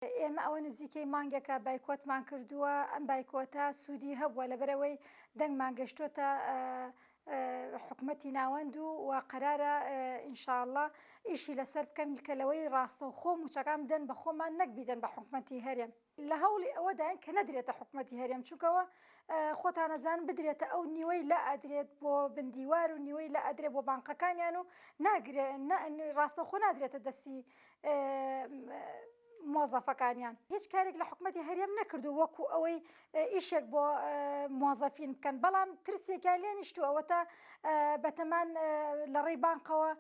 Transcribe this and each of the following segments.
ئێمە ئەوە نزیکەی مانگێکە بایکۆتمان کردووە، ئەم بایکۆتە سوودی هەبووە لەبەرەوەی دەنگمان گەشتووەتە حکومەتی ناوەند و قەرارە ئینشاءڵڵا ئیشی لەسەر بکەن کە لەوەی ڕاستەوخۆ موچەکان بدەن بە خۆمان نەک بیدەن بە حکومەتی هەرێم. لە هەوڵی ئەوەدایان کە نەدرێتە حکومەتی هەرێم چونکەوە خۆتان ئەزانن بدرێتە ئەو نیوەی لە ئەدرێت بۆ بندیوار و نیوەی لە ئەدرێت بۆ بانقەکانیان و ڕاستەوخۆ نادرێتە دەستی مۆزەفەکانیان. هیچ کارێک لە حکومەتی هەرێم نەکردو وەکو ئەوەی ئیشێک بۆ مۆزەفین بکەن، بەڵام ترسێکیان لێ نیشتووە ئەوەتە بەتەمان لە ڕێی بانقەوە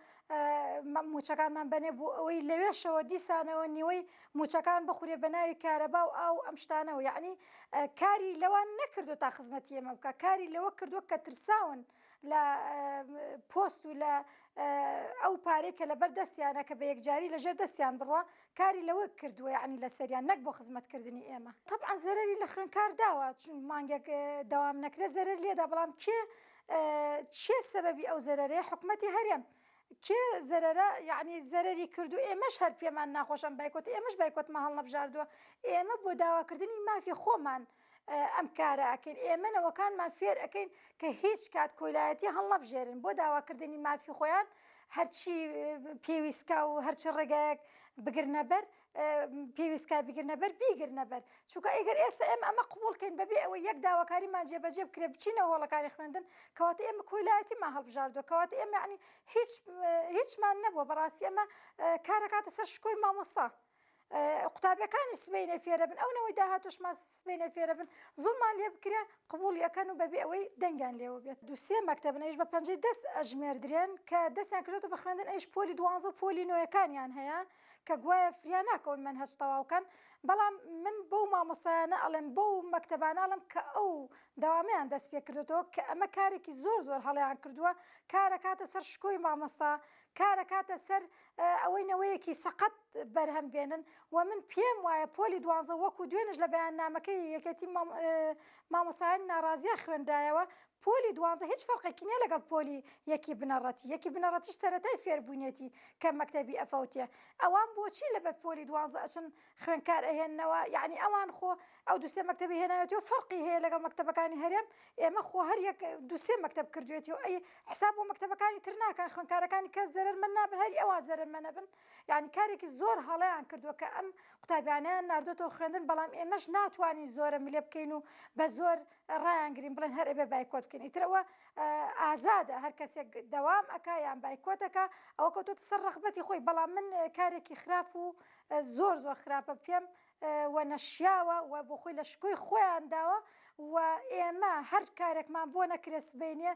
موچەکانمان بەنێ بوو ئەوەی لەوێشەوە دیسانەوە نیوەی موچەکان بخورێ بە ناوی کارەبا و ئاو ئەم شتانەوە، یعنی کاری لەوان نەکردو تا خزمەتی ئێمە بکە، کاری لەوە کردووە کە ترساون لە پۆست و لە ئەو پارەی کە لەبەر دەستیانە کە بە یەکجاری لەژێر دەستیان بڕوە کاری لەوە کردووە، یعنی لە سەریان نەک بۆ خزمەتکردنی ئێمە. طبعا زەرەری لە خوێنکار داوە چون مانگێک دەوام نەکرێ زەرەر لێدا، بەڵام چێ سەبەبی ئەو زەرەرەیە؟ حکومەتی هەرێم کێ زەرەرە، یعنی زەرەری کردو ئێمەش هەر پێمان ناخۆشم بایکۆت، ئێمەش بایکۆتمان هەڵنەبژاردووە، ئێمە بۆ داواکردنی مافی خۆمان ئەم کارە ئەکەین، ئێمە نەوەکانمان فێر ئەەکەین کە هیچ کات کۆیلایەتی هەڵنەبژێرن بۆ داواکردنی مافی خۆیان هەرچی پێویستکە و هەرچی ڕێگایەک بگرنەبەر پێویستکە بگرنەبەر بیگرنەبەر، چونکە ئەگەر ئێستا ئێمە ئەمە قبولکەین بەبێ ئەوەی یەک داواکاریمان جێبەجێ بکرێ بچینە وەڵەکانی خوێندن کەواتە ئێمە کۆیلایەتیمان هەڵبژاردووە، کەواتە ئێمە یعنی هیچمان نەبووە، بەڕاستی ئەمە کارەکاتە سەر شکۆی مامۆستا. قوتابیەکانی سبەینە فێرە بن، ئەو نەوەی داهاتوشمان سبەینە فێرە بن، زوڵمان لێ بکرێ قبوڵی ئەەکەن و بەبێ ئەوەی دەنگیان لێوە بێت. دووسێ مەکتەبن ئەویش بە پەنجەی دەست ئەژمێردرێن کە دەستیان کردوتە بە خوێندن، ئەویش پۆلی 12 و پۆلی 9یەکانیان هەیە کە گوایە فریان ناکەون مەنهەج تەواوکەن، بەڵام من بەو مامۆسایانە ئەڵێم بەو مەکتەبانە ئەڵێم کە ئەو دەوامیان دەست پێ کردوتەوە کە ئەمە کارێکی زۆر هەڵەیان کردووە، کارەکاتە سەر شکۆی مامۆستا، کارەکاتە سەر ئەوەی نەوەیەکی سەقەت بەرهەم بێنن و من پێم وایە پۆلی 12 وەکو دوێنش لە بەیاننامەکەی یەکەتی مامۆسایان ناڕازیە خوێندایەوە، پۆلی 12 هیچ فەرقێکی نییە لەگەڵ پۆلی یەکی بنەڕەتی، یەکی بنەڕەتیش سەرەتای فێربوونیەتی کە مەکتەبی ئەفەوتێ، ئەوان بۆچی لەبەر پۆلی 12 ئەچن خوێنکار ئەهێننەوە، یعنی ئەوان خۆ ئەو دووسێ مەکتەبی هێناوێتەوە فەرقی هەیە لەگەڵ مەکتەبەکانی هەرێم، ئێمە خۆ هەر یەک دووسێ مەکتەب کردوێتی و ئەی حساب بۆ مەکتەبەکانی تر ناکەن، خوێنکارەکانی کەس زەرەرمەند نابن، هەری ئەوان زەرەرمەند نەبن، یعنی کارێکی زۆر هەڵەیان کردووە کە ئەم قوتابیانیان ناردۆتەوە خوێندن، بەڵام ئێمەش ناتوانین زۆرە لێ بکەین و بە زۆر ڕایانگرین بڵێن هەر ئەبێ بایکۆت بکەین، ئیترەوە ئازادە هەر کەسێک دەوام ئەکا یان بایکۆتەکە ئەوە کەوتوتە سەر ڕەغبەتی خۆی، بەڵام من کارێکی خراپ و زۆر خراپە پێم و نەشیاوە و بۆ خۆی لە شکۆی خۆیان داوە و ئێمە هەر کارێکمان بۆ نەکرێ سبەینێ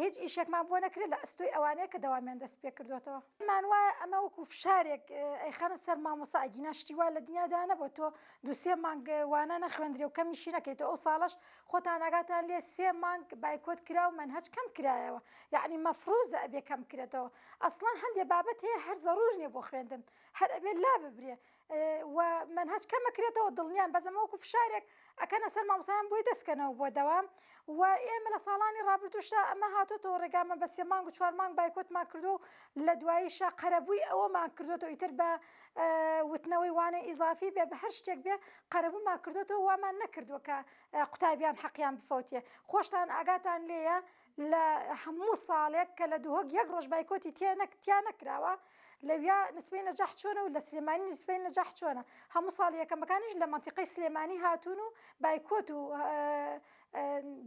هیچ ئیشێکمان بۆ نەکرێت لە ئەستۆی ئەوانەیە کە دەوامیان دەست پێ کردوێتەوە. مان وایە ئەمە وەکو فشارێک ئەیخەنە سەر مامۆستا، ئەگینا شتی وا لە دنیادا نەبووە تۆ دووسێ مانگ وانە نەخوێندرێ و کەمیشی نەکەیتەوە، ئەو ساڵەش خۆتان ئاگاتان لێ 3 مانگ بایکۆت کرا و مەنهەج کەم کرایەوە، یعنی مەفروزە ئەبێ کەم کرێتەوە، ئەسڵەن هەندێک بابەت هەیە هەر زەڕور نییە بۆ خوێندن، هەر ئەبێ لا ببرێ و مەنهەج کەمە کرێتەوە دڵنیان بەزەمە وەکو فشارێک ئەکەنە سەر مامۆسایان بۆی دەستکەنەوە بۆ دەوام و ئێمە لە ساڵانی ڕابردووشدا ئەمە هاتوۆتەوە ڕێگامە بە 3 مانگ و 4 مانگ بایکۆتمان کردو لە دواییشە قەرەبووی ئەوەمان کردوێتەوە ئیتر بە وتنەوەی وانە ئیزافی بێ بە هەر شتێک بێ قەرەبوومان کردوێتەوە وامان نەکردووە کە قوتابیان حەقیان بفەوتێ. خۆشتان ئاگاتان لێیە لە هەموو ساڵێک کە لە دووهۆک یەک ڕۆژ بایکۆتی تیا نەکراوە لەویا نسبەی نەجاح چۆنە و لە سلێمانی نسبەی نەجاح چۆنە، هەموو ساڵ یەکەمەکانیش لە مەنتیقەی سلێمانی هاتوون و بایکۆت و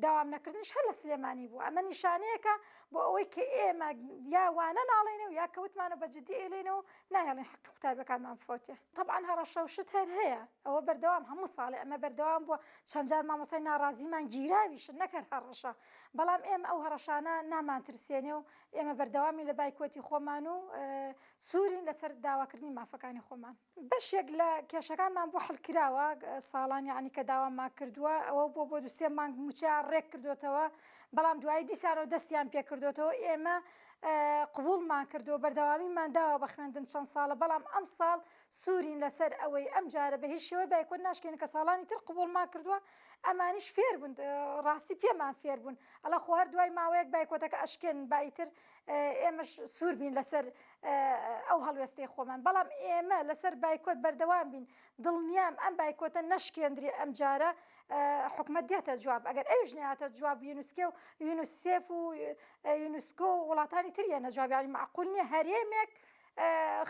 داوام نەکردنش هەر لە سلێمانی بوو، ئەمە نیشانەیەکە بۆ ئەوەی کە ئێمە یا وانە ناڵێنە و یا کەوتمانە بە جددی ئێلێنەوە نایڵێن حەقی قوتابیەکانمان بفەوتێ. طبعا هەڕەشە و شت هەر هەیە، ئەوە بەردەوام هەموو ساڵێ ئەمە بەردەوام بووە، چەند جار مامۆسای ناڕازیمان گیراویشن نەکرد هەڕەشە، بەڵام ئێمە ئەو هەڕەشانە نامانترسێنێ و ئێمە بەردەوامی لە بایکۆتی خۆمان و سوورین لەسەر داواکردنی مافەکانی خۆمان. بەشێک لە کێشەکانمان بۆ حەڵکراوە ساڵان یعنی کە داوامان کردووە ئەوە بۆ 2-3 مانگ موچیان ڕێک کردوێتەوە، بەڵام دوایی دیسانەوە دەستیان پێ کردوێتەوە، ئێمە قبولمان کردو بەردەوامیمان داوە بە خوێندن چەند ساڵە بەڵام ئەم ساڵ سوورین لەسەر ئەوەی ئەم جارە بە هیچ شێوەی بایکۆت ناشکێن کە ساڵانی تر قبولمان کردووە ئەمانیش فێر بوون ڕاستی پێمان فێر بوون ئەڵە خۆ هەر دوای ماوەیەک بایکۆتەکە ئەشکێن بایتر ئێمەش سوور بین لەسەر ئەو هەڵوێستەی خۆمان بەڵام ئێمە لەسەر بایکۆت بەردەوام بین دڵنیام ئەم بایکۆتە نەشکێندری ئەم جارە حکومەت دێتە جواب ئەگەر ئەویش نهاتە جواب یونسکۆ و یونسێف و یونسکۆ و وڵاتانی تریە نەجواب یانی معقول نییە هەرێمێک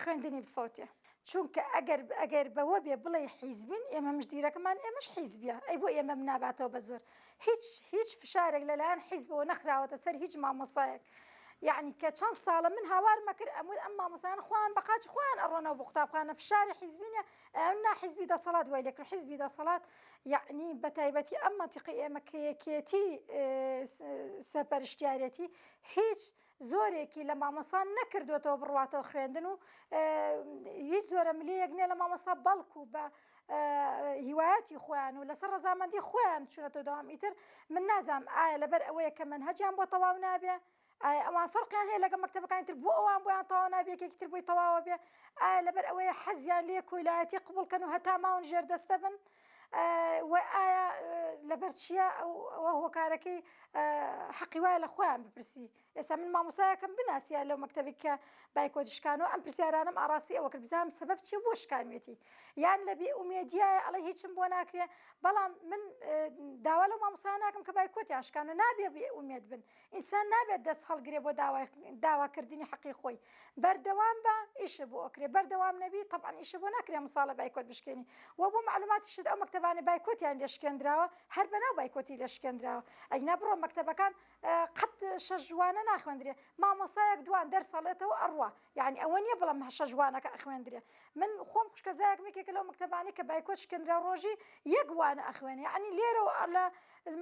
خوێندنی بفەوتێ چونکە ئەگەر بەوە بێ بڵێ حیزبین ئێمە مژدیرەکەمان ئێمەش حیزبیە ئەی بۆ ئێمە ناباتەوە بە زۆر هیچ فشارێک لەلایەن حیزبەوە نەخراوەتە سەر هیچ مامۆسایەک یعنی کە چەند ساڵە من هاوارمە کرد ئەم مامۆسایان خوان بەقاچ خوان ئەڕۆنەوە بۆ قوتابخانە فشاری حیزبینە ئەمنا حیزبی دەسەڵات وای لێکرد حیزبی دەسەڵات یعنی بەتایبەتی ئەم مەنتیقی ئێمە کە یەکێتی سەرپەرشتیارەتی هیچ زۆرێکی لە مامۆسان نەکردوێتەوە بڕواتەوە خوێندن و هیچ زۆرە ملیەک نییە لە مامۆسا بەڵکو بە هیوایەتی خۆیان و لەسەر ڕەزامەندی خۆیان چونەتەوە دەوام ئیتر من نازام ئایا لەبەر ئەوەیە کە منهەجیان بۆ تەواو نابێ ئەوان فەرقیان هەیە لەگە مەکتەبەکانی تر بۆ ئەوان بۆیان تەواو نابێ یەکێکی تر بۆی تەواوە بێ ئایا لەبەر ئەوەیە حەزیان لێ کۆیلایەتی قبولکەن و هەتا ماون ژێردەستە بن و ئایا لەبەر چییە ئەوە هۆکارەکەی حەقی وایە لە خۆیان بپرسی ئێستا من مامۆسایەکەم بناسیە لەو مەکتەبی کە بایکۆتی شکانەوە ئەم پرسیارانم ئاڕاستی ئەوە کرد بزانم سەبەب چی بۆ شکانوێتی یان لە بێ ئومێدیایە ئەڵێ هیچم بۆ ناکرێ بەڵام من داوا لەو مامۆسایە ناکەم کە بایکۆتیان شکانە نابێ بێ ئومێد بن ئینسان نابێت دەست هەڵگرێ بۆ داواکردنی حەقی خۆی بەردەوام بە ئیشە بۆ ئەکرێ بەردەوام نەبی طبعاً ئیشە بۆ ناکرێ مساڵە بایکۆت بشکێنی و بۆ معلوماتیشت ئەو مەکتەبانە بایکۆتیان لێشکێنراوە هەر بەناو بایکۆتی لێشکێنراوە ئەینا بڕۆ مەکتەبەکان قەت شەژوانە ناخوێندرێ مامۆسایەک دوان دەرسەڵێتەوە ئەڕوا یعنی ئەوە نییە بڵام شەژوانەکە ئەخوێندرێ من خۆم خوشکەزایەک مێکێکە لەو مەکتەبانی کە بایکۆت شکێنرا ڕۆژی یەک وانە ئەخوێنێ یعنی لێرەوە لە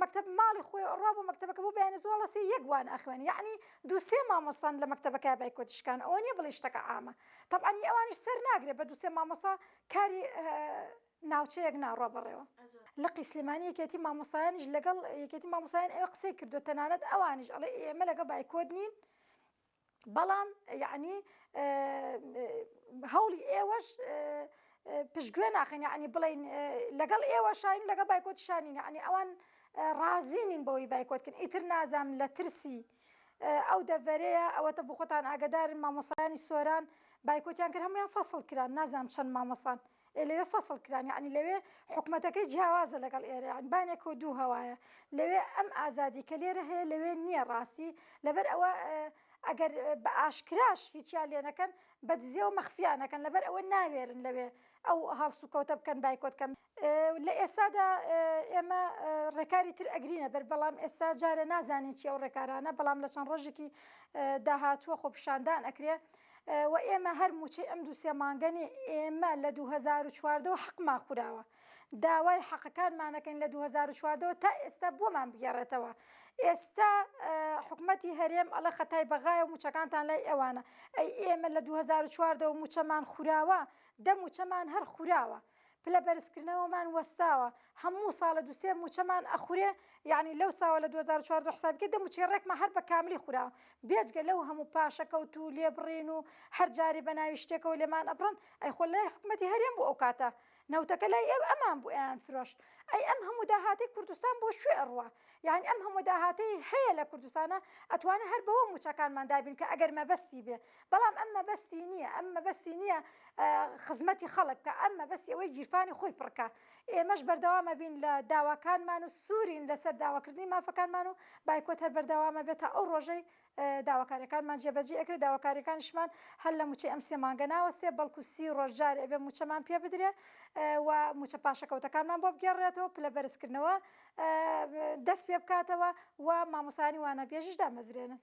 مەکتەب ماڵی خۆی ئەڕوا بۆ مەکتەبەکە بۆ بەیانە زۆڵەسی یەک وانە ئەخوێنێ یعنی دووسێ مامۆستان لە مەکتەبەکە بایکۆتی شکان ئەوە نییە بڵێ شتەکە عامە طبعاً ئەوانیش سەر ناگرێ بە دووسێ مامۆسا کاری ناوچەیەک ناڕۆ بڕێەوە لقی سلێمانی یەکێتی مامۆسایانیش لەگەڵ یەکێتی مامۆسایان ئێوە قسەی کردو تەنانەت ئەوانیش ئەڵێ ئێمە لەگە بایکۆت نین بەڵام یعنی هەوڵی ئێوەش پشتگوێ ناخین یعنی بڵین لەگەڵ ئێوە شاین لەگە بایکۆت شانین یعنی ئەوان ڕازینین بەوەی بایکۆتکن ئیتر نازام لە ترسی ئەو دەڤەرەیە ئەوەتە بۆ خۆتان ئاگدارن مامۆسایانی سۆران بایکۆتیان کرد هەمویان فەسڵ کران نازام چەند مامۆسان لەوێ فەسڵ کران یعنی لەوێ حکومەتەکەی جیاوازە لەگەڵ ئێرە یان بانێک و دوو هەوایە لەوێ ئەم ئازادی کە لێرە هەیە لەوێ نییە ڕاستی لەبەر ئەوە ئەگەر بە ئاشکراش هیچیان لێ نەکەن بە دزێ و مەخفیانەکەن لەبەر ئەوە ناوێرن لەوێ ئەو هەڵس و کەوتە بکەن بایکۆتکەن لە ئێستادا ئێمە ڕێکاری تر ئەگرینە بەر بەڵام ئێستا جارە نازانین چی ئەو ڕێکارانە بەڵام لە چەند ڕۆژێکی داهاتووە خۆپیشاندان ئەکرێ و ئێمە هەر موچەی ئەم دووسێ مانگەنی ئێمە لە 2014 حەقمان خوراوە داوای حەقەکانمانەکەین لە 2014 تا ئێستا بۆمان بگێڕێتەوە ئێستا حکومەتی هەرێم ئەڵە خەتای بەغایە و موچەکانتان لای ئەوانە ئەی ئێمە لە 2014 موچەمان خوراوە دە موچەمان هەر خوراوە پلە بەرزکردنەوەمان وەستاوە هەموو ساڵە دووسێ موچەمان ئەخورێ یعنی لەو ساوە لە 2014 حسابکە دە موچی ڕێکمە هەر بە کاملی خوراوە بێجگە لەو هەموو پاشەکەوت و لێبڕین و هەر جاری بە ناوی شتێکەوە لێمان ئەبڕن ئەی خۆ لای حکومەتی هەرێم بۆ ئەو کاتە نەوتەکە لای ئێوە ئەمان بۆ ئەیان فرۆش ئەی ئەم هەموو داهاتی کوردستان بۆ شوێ ئەڕوە یعنی ئەم هەموو داهاتی هەیە لە کوردستانە ئەتوانە هەر بەوە موچەکانمان دابین کە ئەگەر مەبەستی بێ بەڵام ئەم مەبەستی نییە ئەم مەبەستی نییە خزمەتی خەڵک کە ئەم مەبەستی ئەوەی گیرفانی خۆی پڕکە ئێمەش بەردەوامە بین لە داواکانمان و سوورین لەسەر داواکردنی مافەکانمان و بایکۆت هەر بەردەوامە بێتە ئەو ڕۆژەی داواکاریەکانمان جێبەجێ ئەکرێت داواکاریەکانیشمان هەر لە موچەی ئەم سێ مانگە ناوەستێ بەڵکو 30 ڕۆژ جار ئەبێ موچەمان پێ بدرێ و موچە پاشەکەوتەکانمان بۆ بگێڕێتەوە پلە بەرزکردنەوە دەست پێ بکاتەوە و مامۆسانی وانە بێژیش دامەزرێنن